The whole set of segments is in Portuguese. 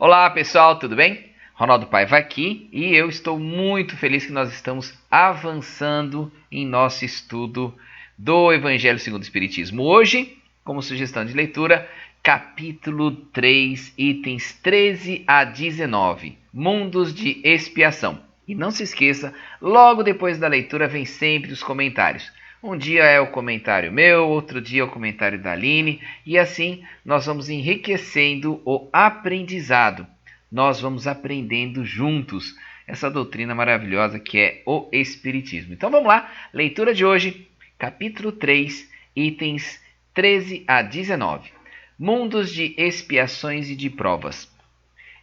Olá pessoal, tudo bem? Ronaldo Paiva aqui e eu estou muito feliz que nós estamos avançando em nosso estudo do Evangelho segundo o Espiritismo. Hoje, como sugestão de leitura, capítulo 3, itens 13 a 19, Mundos de Expiação. E não se esqueça, logo depois da leitura vem sempre os comentários. Um dia é o comentário meu, outro dia é o comentário da Aline, e assim nós vamos enriquecendo o aprendizado. Nós vamos aprendendo juntos essa doutrina maravilhosa que é o Espiritismo. Então vamos lá, leitura de hoje, capítulo 3, itens 13 a 19. Mundos de expiações e de provas.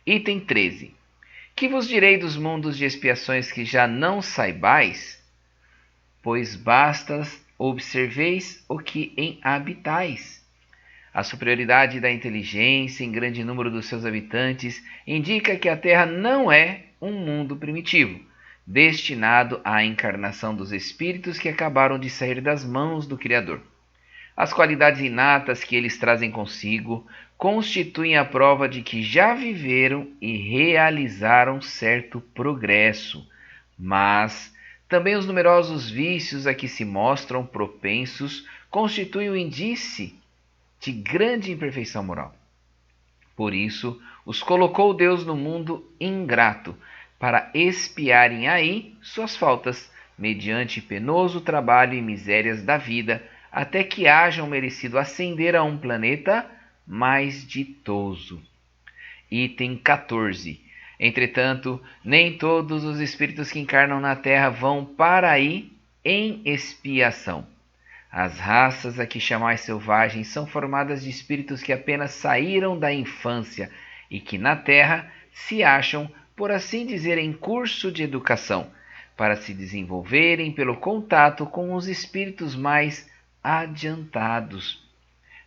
Item 13. Que vos direi dos mundos de expiações que já não saibais? Pois bastas observeis o que em habitais. A superioridade da inteligência em grande número dos seus habitantes indica que a Terra não é um mundo primitivo, destinado à encarnação dos espíritos que acabaram de sair das mãos do Criador. As qualidades inatas que eles trazem consigo constituem a prova de que já viveram e realizaram certo progresso, mas também os numerosos vícios a que se mostram propensos constituem o indício de grande imperfeição moral. Por isso, os colocou Deus no mundo ingrato, para expiarem aí suas faltas, mediante penoso trabalho e misérias da vida, até que hajam merecido ascender a um planeta mais ditoso. Item 14. Entretanto, nem todos os espíritos que encarnam na Terra vão para aí em expiação. As raças a que chamais selvagens são formadas de espíritos que apenas saíram da infância e que na Terra se acham, por assim dizer, em curso de educação, para se desenvolverem pelo contato com os espíritos mais adiantados.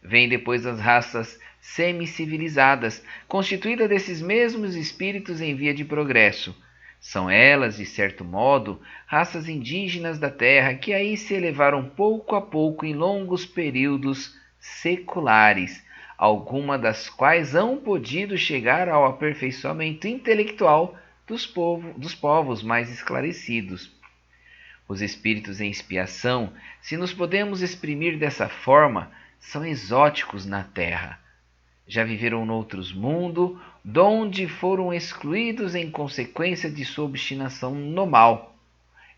Vêm depois as raças semi-civilizadas, constituídas desses mesmos espíritos em via de progresso. São elas, de certo modo, raças indígenas da Terra que aí se elevaram pouco a pouco em longos períodos seculares, alguma das quais hão podido chegar ao aperfeiçoamento intelectual dos povos mais esclarecidos. Os espíritos em expiação, se nos podemos exprimir dessa forma, são exóticos na Terra. Já viveram noutros mundos, donde foram excluídos em consequência de sua obstinação no mal,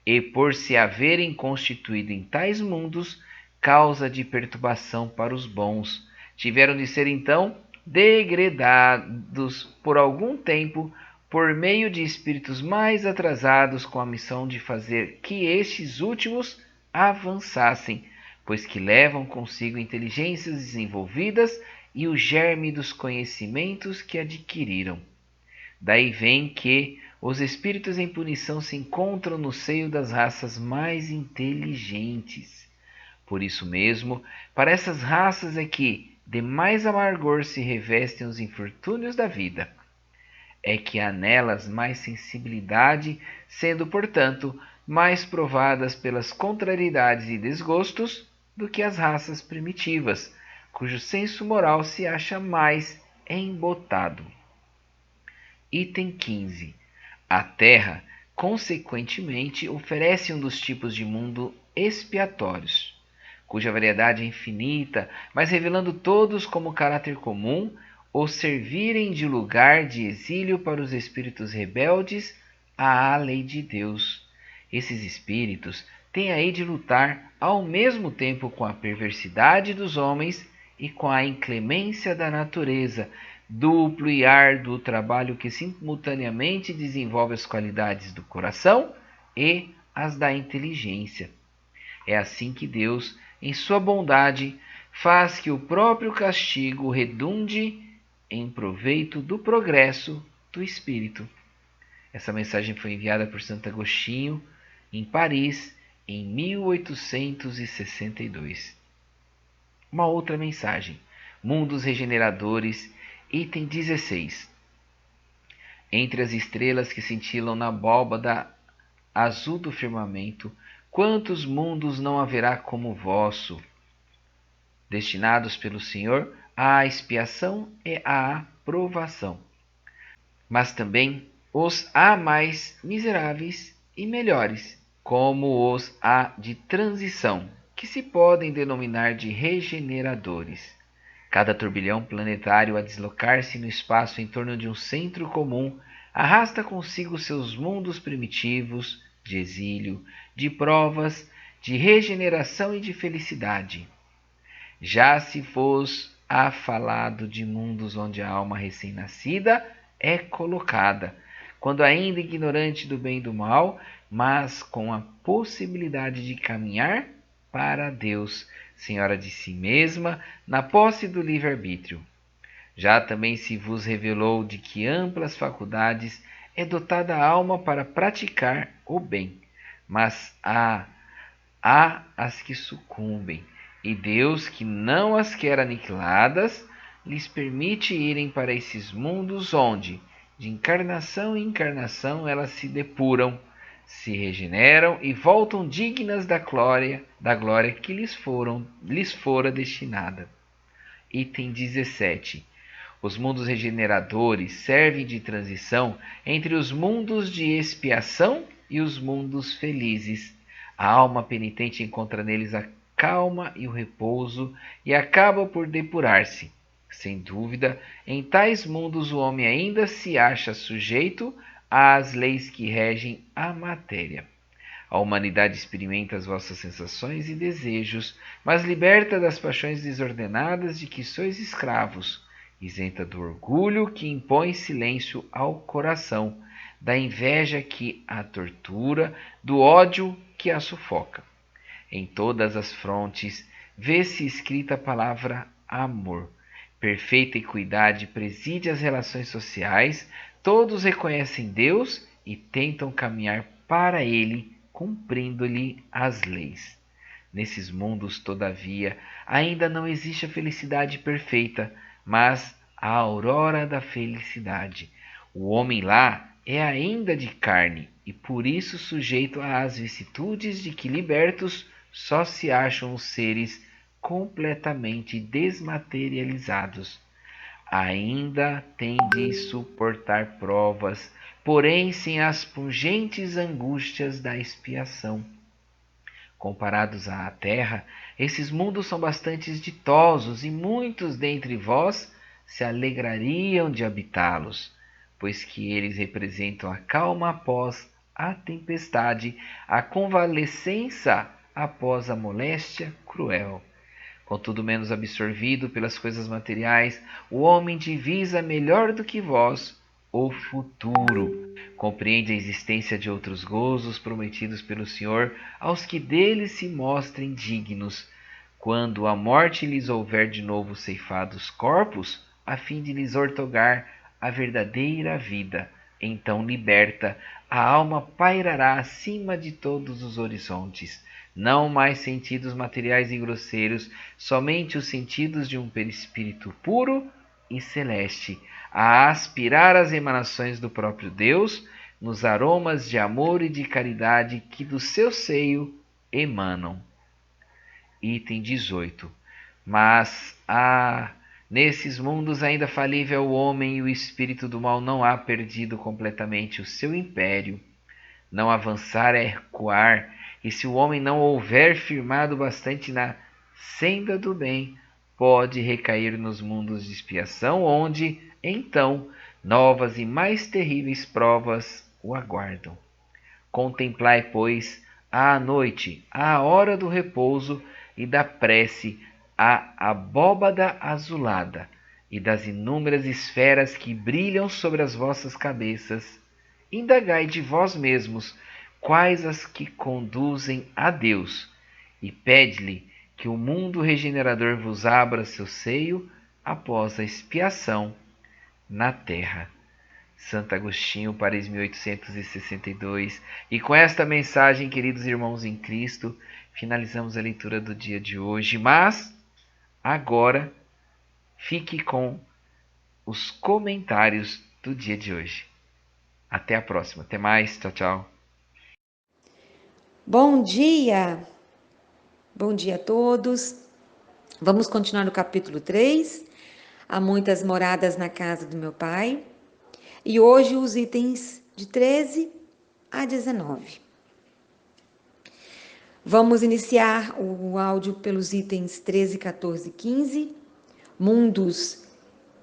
e por se haverem constituído em tais mundos causa de perturbação para os bons, tiveram de ser então degradados por algum tempo por meio de espíritos mais atrasados com a missão de fazer que estes últimos avançassem, pois que levam consigo inteligências desenvolvidas e o germe dos conhecimentos que adquiriram. Daí vem que os espíritos em punição se encontram no seio das raças mais inteligentes. Por isso mesmo, para essas raças é que de mais amargor se revestem os infortúnios da vida. É que há nelas mais sensibilidade, sendo, portanto, mais provadas pelas contrariedades e desgostos do que as raças primitivas, cujo senso moral se acha mais embotado. Item 15. A Terra, consequentemente, oferece um dos tipos de mundo expiatórios, cuja variedade é infinita, mas revelando todos como caráter comum o servirem de lugar de exílio para os espíritos rebeldes à lei de Deus. Esses espíritos têm aí de lutar ao mesmo tempo com a perversidade dos homens e com a inclemência da natureza, duplo e árduo trabalho que simultaneamente desenvolve as qualidades do coração e as da inteligência. É assim que Deus, em sua bondade, faz que o próprio castigo redunde em proveito do progresso do espírito. Essa mensagem foi enviada por Santo Agostinho em Paris em 1862. Uma outra mensagem. Mundos regeneradores, item 16. Entre as estrelas que cintilam na abóbada azul do firmamento, quantos mundos não haverá como o vosso, destinados pelo Senhor à expiação e à provação. mas também os há mais miseráveis e melhores, como os há de transição, que se podem denominar de regeneradores. Cada turbilhão planetário a deslocar-se no espaço em torno de um centro comum arrasta consigo seus mundos primitivos, de exílio, de provas, de regeneração e de felicidade. Já se vos há falado de mundos onde a alma recém-nascida é colocada, quando ainda ignorante do bem e do mal, mas com a possibilidade de caminhar para Deus, senhora de si mesma, na posse do livre-arbítrio. Já também se vos revelou de que amplas faculdades é dotada a alma para praticar o bem, mas há as que sucumbem, e Deus, que não as quer aniquiladas, lhes permite irem para esses mundos onde, de encarnação em encarnação, elas se depuram, se regeneram e voltam dignas da glória que lhes fora destinada. Item 17. Os mundos regeneradores servem de transição entre os mundos de expiação e os mundos felizes. A alma penitente encontra neles a calma e o repouso e acaba por depurar-se. Sem dúvida, em tais mundos o homem ainda se acha sujeito às leis que regem a matéria. A humanidade experimenta as vossas sensações e desejos, mas liberta das paixões desordenadas de que sois escravos, isenta do orgulho que impõe silêncio ao coração, da inveja que a tortura, do ódio que a sufoca. Em todas as frontes vê-se escrita a palavra amor. Perfeita equidade preside as relações sociais, todos reconhecem Deus e tentam caminhar para Ele, cumprindo-lhe as leis. Nesses mundos, todavia, ainda não existe a felicidade perfeita, mas a aurora da felicidade. O homem lá é ainda de carne e por isso sujeito às vicissitudes de que libertos só se acham os seres completamente desmaterializados. Ainda tem de suportar provas, porém sem as pungentes angústias da expiação. Comparados à terra, esses mundos são bastante ditosos e muitos dentre vós se alegrariam de habitá-los, pois que eles representam a calma após a tempestade, a convalescença após a moléstia cruel. Contudo, menos absorvido pelas coisas materiais, o homem divisa melhor do que vós o futuro. Compreende a existência de outros gozos prometidos pelo Senhor aos que deles se mostrem dignos. Quando a morte lhes houver de novo ceifado os corpos, a fim de lhes outorgar a verdadeira vida, então liberta, a alma pairará acima de todos os horizontes. Não mais sentidos materiais e grosseiros, somente os sentidos de um perispírito puro e celeste, a aspirar as emanações do próprio Deus, nos aromas de amor e de caridade que do seu seio emanam. Item 18. Mas nesses mundos ainda falível o homem e o espírito do mal não há perdido completamente o seu império. Não avançar é recuar, e se o homem não houver firmado bastante na senda do bem, pode recair nos mundos de expiação, onde, então, novas e mais terríveis provas o aguardam. Contemplai, pois, à noite, à hora do repouso e da prece, a abóbada azulada e das inúmeras esferas que brilham sobre as vossas cabeças. Indagai de vós mesmos quais as que conduzem a Deus, e pede-lhe que o mundo regenerador vos abra seu seio após a expiação na terra. Santo Agostinho, Paris 1862. E com esta mensagem, queridos irmãos em Cristo, finalizamos a leitura do dia de hoje. Mas agora fique com os comentários do dia de hoje. Até a próxima. Até mais. Tchau, tchau. Bom dia! Bom dia a todos. Vamos continuar no capítulo 3. Há muitas moradas na casa do meu pai. E hoje os itens de 13 a 19. Vamos iniciar o áudio pelos itens 13, 14 e 15, mundos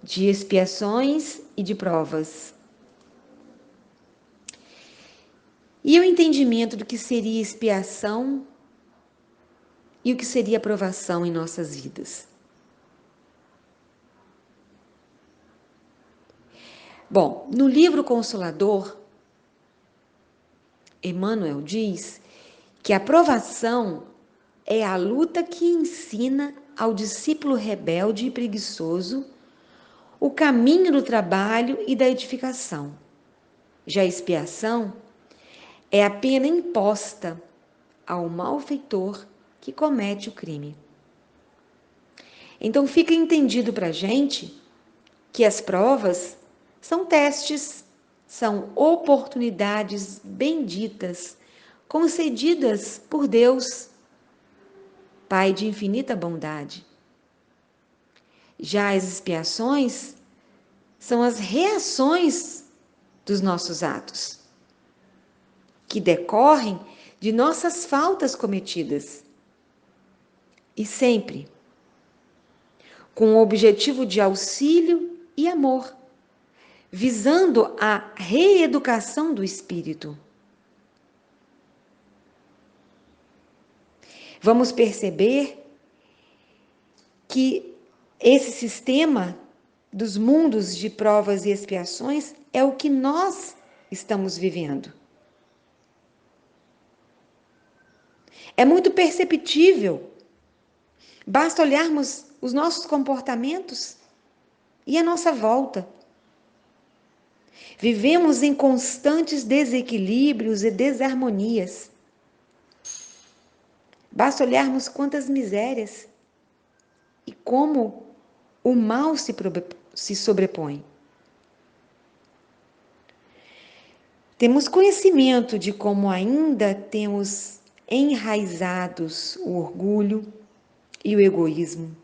de expiações e de provas. E o entendimento do que seria expiação e o que seria provação em nossas vidas. Bom, no livro Consolador, Emmanuel diz que a provação é a luta que ensina ao discípulo rebelde e preguiçoso o caminho do trabalho e da edificação. Já a expiação é a pena imposta ao malfeitor que comete o crime. Então fica entendido para a gente que as provas são testes, são oportunidades benditas, concedidas por Deus, Pai de infinita bondade. Já as expiações são as reações dos nossos atos, que decorrem de nossas faltas cometidas. E sempre com o objetivo de auxílio e amor, visando a reeducação do espírito. Vamos perceber que esse sistema dos mundos de provas e expiações é o que nós estamos vivendo. É muito perceptível. Basta olharmos os nossos comportamentos e a nossa volta. Vivemos em constantes desequilíbrios e desarmonias. Basta olharmos quantas misérias e como o mal se sobrepõe. Temos conhecimento de como ainda temos enraizados o orgulho e o egoísmo,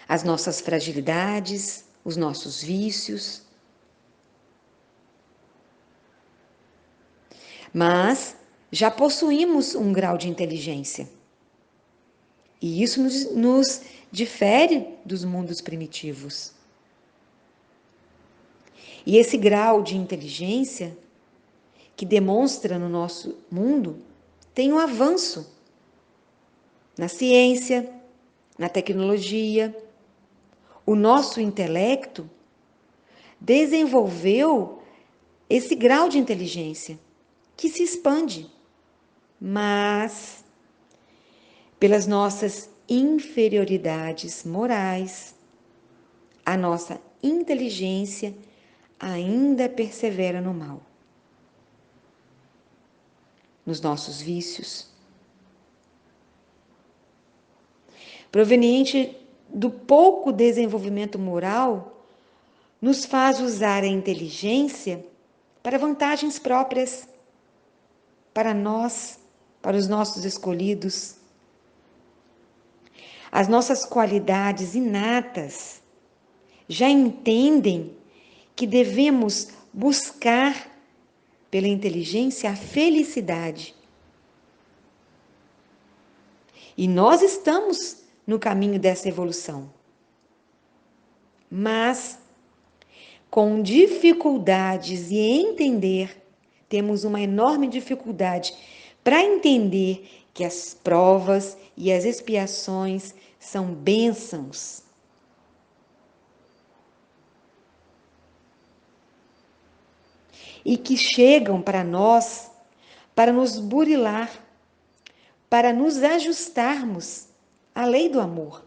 as nossas fragilidades, os nossos vícios. Mas já possuímos um grau de inteligência. E isso nos difere dos mundos primitivos. E esse grau de inteligência que demonstra no nosso mundo tem um avanço na ciência, na tecnologia. O nosso intelecto desenvolveu esse grau de inteligência que se expande, mas pelas nossas inferioridades morais, a nossa inteligência ainda persevera no mal, nos nossos vícios. Proveniente do pouco desenvolvimento moral, nos faz usar a inteligência para vantagens próprias, para nós, para os nossos escolhidos. As nossas qualidades inatas já entendem que devemos buscar pela inteligência a felicidade. E nós estamos no caminho dessa evolução. Mas, com dificuldades e entender, temos uma enorme dificuldade para entender que as provas e as expiações são bênçãos. E que chegam para nós para nos burilar, para nos ajustarmos à lei do amor.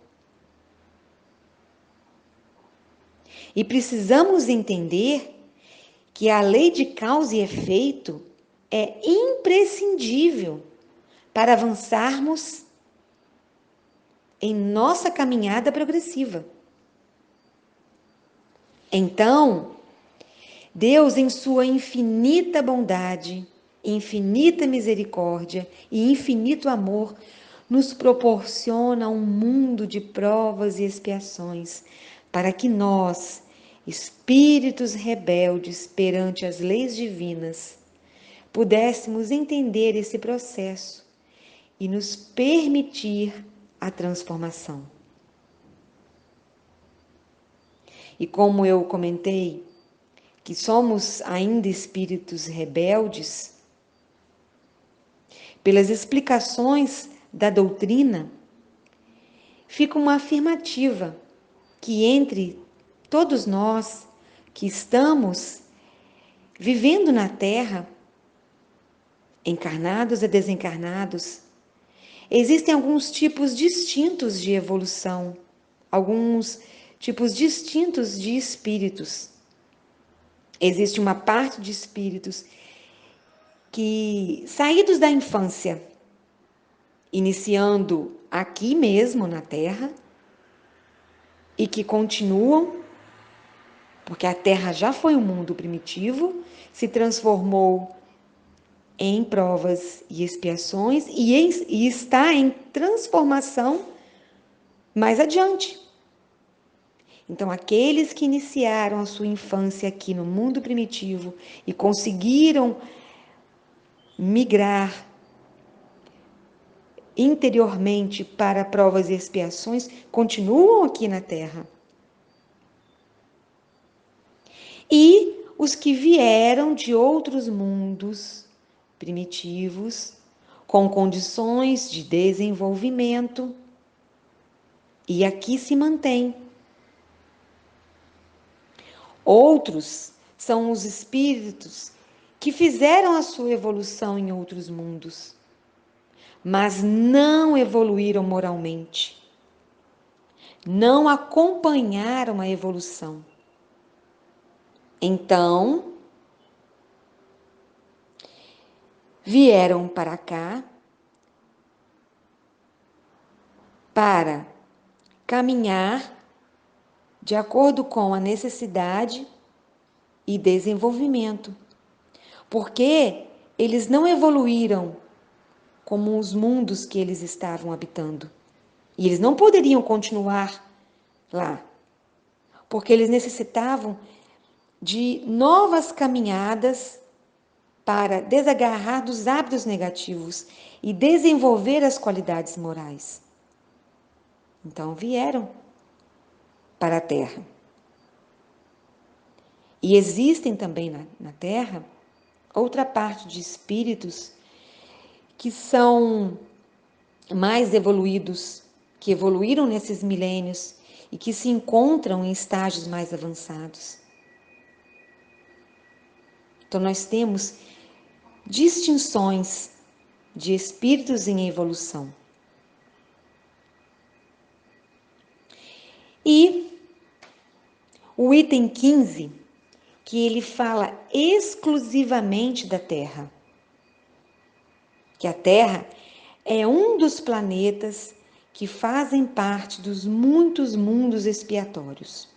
E precisamos entender que a lei de causa e efeito é imprescindível para avançarmos em nossa caminhada progressiva. Então, Deus, em sua infinita bondade, infinita misericórdia e infinito amor, nos proporciona um mundo de provas e expiações, para que nós, espíritos rebeldes perante as leis divinas, pudéssemos entender esse processo e nos permitir a transformação. E como eu comentei, que somos ainda espíritos rebeldes, pelas explicações da doutrina, fica uma afirmativa que entre todos nós que estamos vivendo na Terra, encarnados e desencarnados, existem alguns tipos distintos de evolução, alguns tipos distintos de espíritos. Existe uma parte de espíritos que, saídos da infância, iniciando aqui mesmo na Terra, e que continuam, porque a Terra já foi um mundo primitivo, se transformou em provas e expiações e está em transformação mais adiante. Então, aqueles que iniciaram a sua infância aqui no mundo primitivo e conseguiram migrar interiormente para provas e expiações, continuam aqui na Terra. E os que vieram de outros mundos primitivos, com condições de desenvolvimento, e aqui se mantém. Outros são os espíritos que fizeram a sua evolução em outros mundos, mas não evoluíram moralmente, não acompanharam a evolução. Então, vieram para cá para caminhar de acordo com a necessidade e desenvolvimento, porque eles não evoluíram como os mundos que eles estavam habitando. E eles não poderiam continuar lá, porque eles necessitavam de novas caminhadas para desagarrar dos hábitos negativos e desenvolver as qualidades morais. Então vieram para a Terra. E existem também na Terra outra parte de espíritos que são mais evoluídos, que evoluíram nesses milênios e que se encontram em estágios mais avançados. Então nós temos distinções de espíritos em evolução. E o item 15, que ele fala exclusivamente da Terra, que a Terra é um dos planetas que fazem parte dos muitos mundos expiatórios.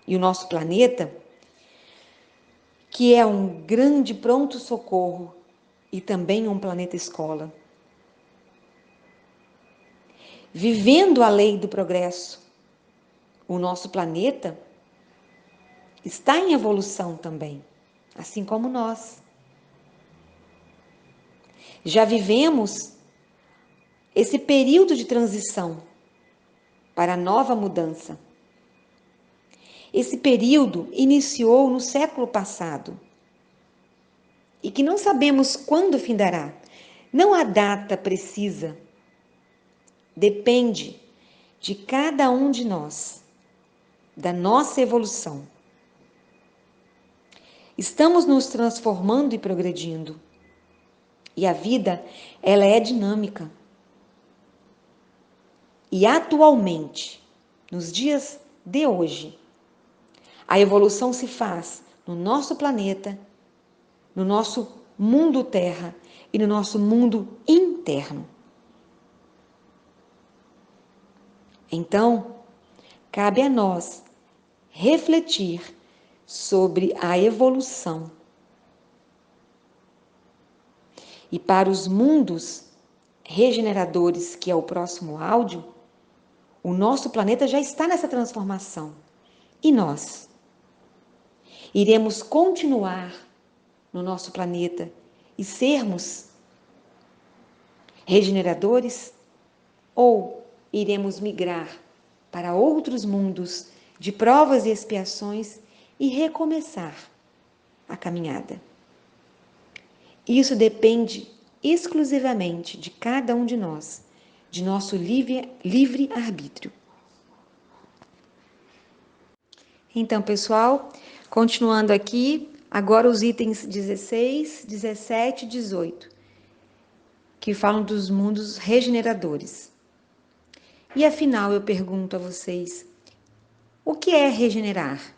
E o nosso planeta, que é um grande pronto-socorro e também um planeta escola. Vivendo a lei do progresso, o nosso planeta está em evolução também, assim como nós. Já vivemos esse período de transição para a nova mudança. Esse período iniciou no século passado e que não sabemos quando findará. Não há data precisa. Depende de cada um de nós, da nossa evolução. Estamos nos transformando e progredindo. E a vida, ela é dinâmica. E atualmente, nos dias de hoje, a evolução se faz no nosso planeta, no nosso mundo Terra e no nosso mundo interno. Então, cabe a nós refletir sobre a evolução. E para os mundos regeneradores, que é o próximo áudio, o nosso planeta já está nessa transformação. E nós? Iremos continuar no nosso planeta e sermos regeneradores? Ou iremos migrar para outros mundos de provas e expiações e recomeçar a caminhada? Isso depende exclusivamente de cada um de nós, de nosso livre arbítrio. Então, pessoal, continuando aqui, agora os itens 16, 17 e 18, que falam dos mundos regeneradores. E afinal, eu pergunto a vocês, o que é regenerar?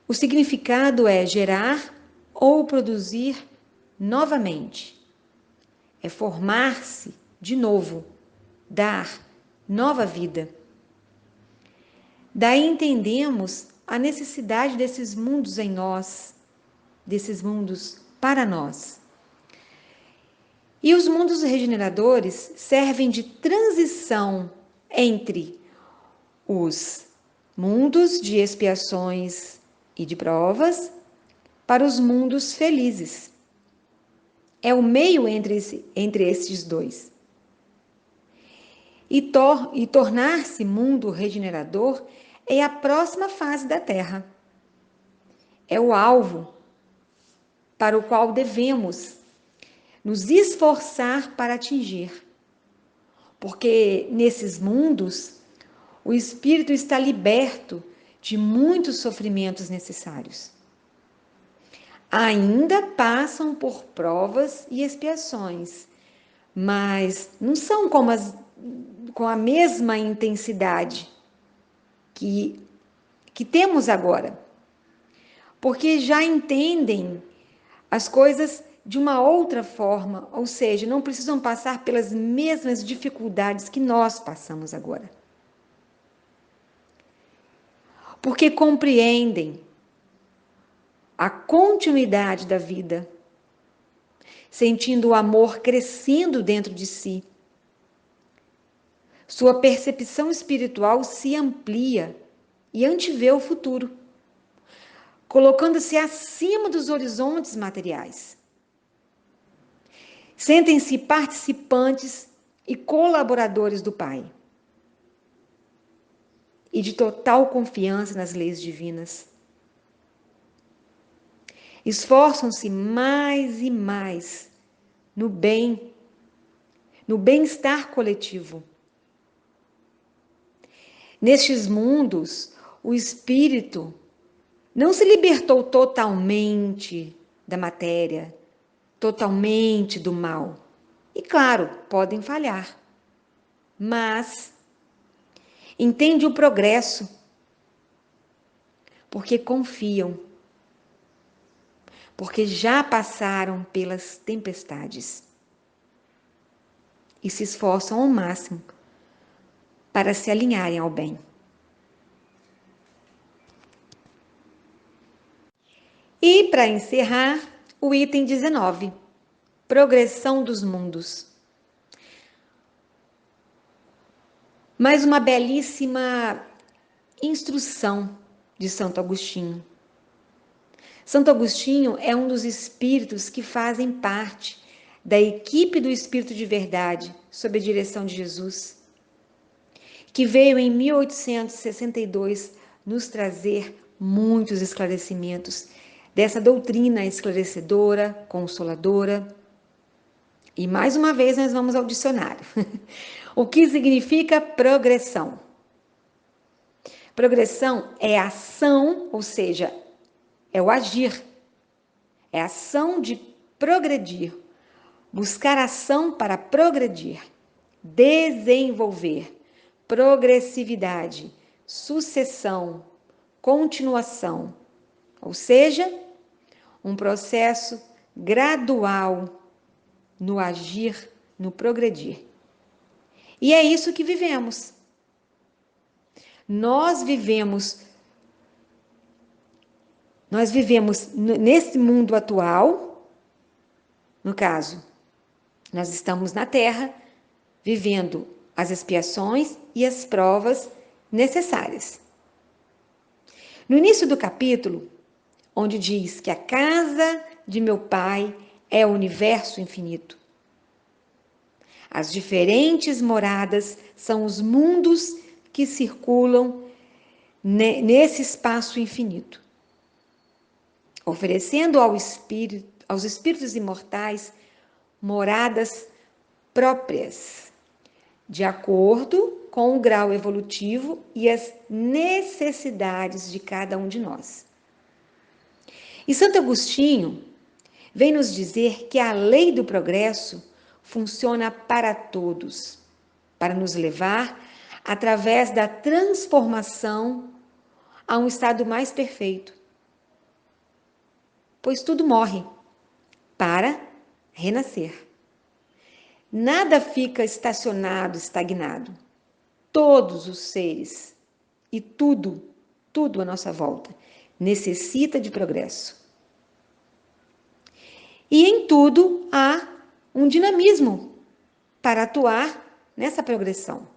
O significado é gerar ou produzir novamente. É formar-se de novo, dar nova vida. Daí entendemos a necessidade desses mundos em nós, desses mundos para nós. E os mundos regeneradores servem de transição entre os mundos de expiações e de provas para os mundos felizes. É o meio entre esses dois. E tornar-se mundo regenerador é a próxima fase da Terra. É o alvo para o qual devemos nos esforçar para atingir. Porque nesses mundos, o espírito está liberto de muitos sofrimentos necessários. Ainda passam por provas e expiações, mas não são com a mesma intensidade que temos agora, porque já entendem as coisas de uma outra forma, ou seja, não precisam passar pelas mesmas dificuldades que nós passamos agora. Porque compreendem a continuidade da vida, sentindo o amor crescendo dentro de si. Sua percepção espiritual se amplia e antevê o futuro, colocando-se acima dos horizontes materiais. Sentem-se participantes e colaboradores do Pai e de total confiança nas leis divinas. Esforçam-se mais e mais no bem, no bem-estar coletivo. Nestes mundos, o espírito não se libertou totalmente da matéria, totalmente do mal. E claro, podem falhar, mas entende o progresso, porque confiam, porque já passaram pelas tempestades e se esforçam ao máximo para se alinharem ao bem. E para encerrar, o item 19, progressão dos mundos. Mais uma belíssima instrução de Santo Agostinho. Santo Agostinho é um dos espíritos que fazem parte da equipe do Espírito de Verdade, sob a direção de Jesus, que veio em 1862 nos trazer muitos esclarecimentos dessa doutrina esclarecedora, consoladora. E mais uma vez nós vamos ao dicionário. O que significa progressão? Progressão é ação, ou seja, é o agir. É a ação de progredir. Buscar ação para progredir. Desenvolver. Progressividade. Sucessão. Continuação. Ou seja, um processo gradual no agir, no progredir. E é isso que vivemos. Nós vivemos nesse mundo atual, no caso, nós estamos na Terra, vivendo as expiações e as provas necessárias. No início do capítulo, onde diz que a casa de meu Pai é o universo infinito. As diferentes moradas são os mundos que circulam nesse espaço infinito, oferecendo aos espíritos imortais moradas próprias, de acordo com o grau evolutivo e as necessidades de cada um de nós. E Santo Agostinho vem nos dizer que a lei do progresso funciona para todos, para nos levar, através da transformação, a um estado mais perfeito. Pois tudo morre para renascer. Nada fica estacionado, estagnado. Todos os seres e tudo à nossa volta necessita de progresso. E em tudo há um dinamismo para atuar nessa progressão.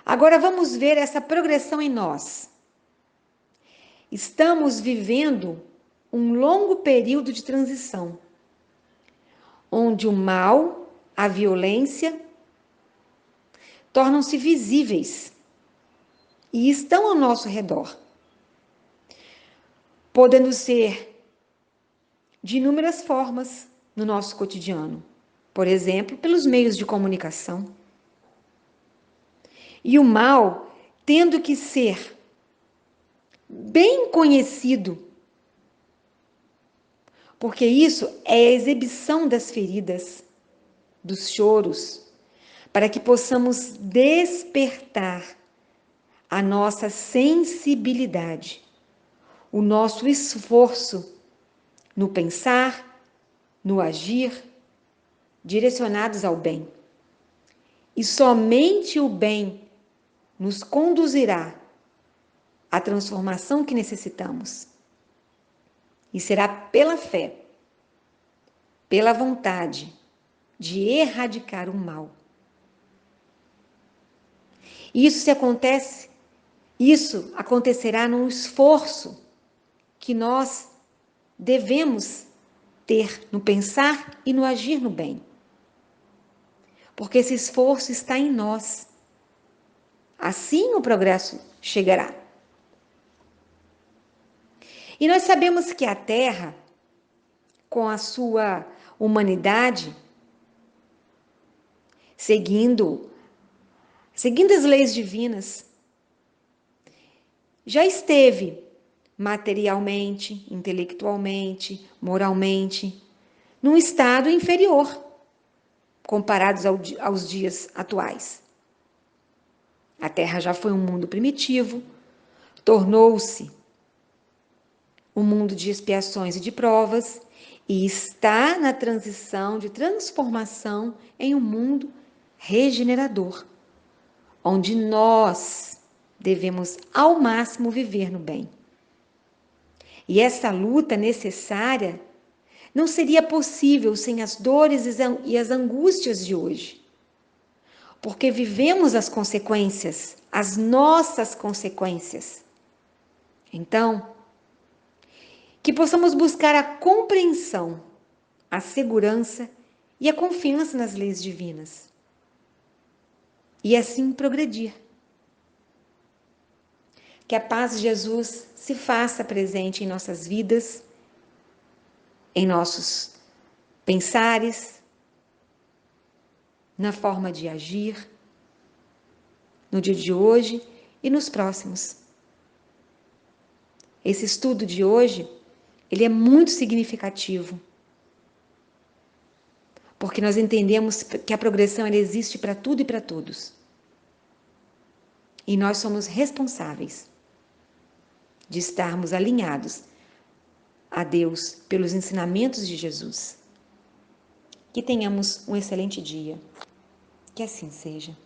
Agora vamos ver essa progressão em nós. Estamos vivendo um longo período de transição, onde o mal, a violência, tornam-se visíveis e estão ao nosso redor, podendo ser de inúmeras formas no nosso cotidiano. Por exemplo, pelos meios de comunicação. E o mal tendo que ser bem conhecido, porque isso é a exibição das feridas, dos choros, para que possamos despertar a nossa sensibilidade, o nosso esforço no pensar, no agir, direcionados ao bem. E somente o bem nos conduzirá à transformação que necessitamos. E será pela fé, pela vontade de erradicar o mal. Isso acontecerá num esforço que nós devemos ter no pensar e no agir no bem. Porque esse esforço está em nós. Assim o progresso chegará. E nós sabemos que a Terra, com a sua humanidade, seguindo as leis divinas, já esteve materialmente, intelectualmente, moralmente, num estado inferior, comparados aos dias atuais. A Terra já foi um mundo primitivo, tornou-se um mundo de expiações e de provas, e está na transição de transformação em um mundo regenerador, onde nós devemos ao máximo viver no bem. E essa luta necessária não seria possível sem as dores e as angústias de hoje, porque vivemos as consequências, as nossas consequências. Então, que possamos buscar a compreensão, a segurança e a confiança nas leis divinas. E assim progredir. Que a paz de Jesus se faça presente em nossas vidas, em nossos pensares, na forma de agir, no dia de hoje e nos próximos. Esse estudo de hoje, ele é muito significativo, porque nós entendemos que a progressão ela existe para tudo e para todos. E nós somos responsáveis de estarmos alinhados a Deus pelos ensinamentos de Jesus. Que tenhamos um excelente dia. Que assim seja.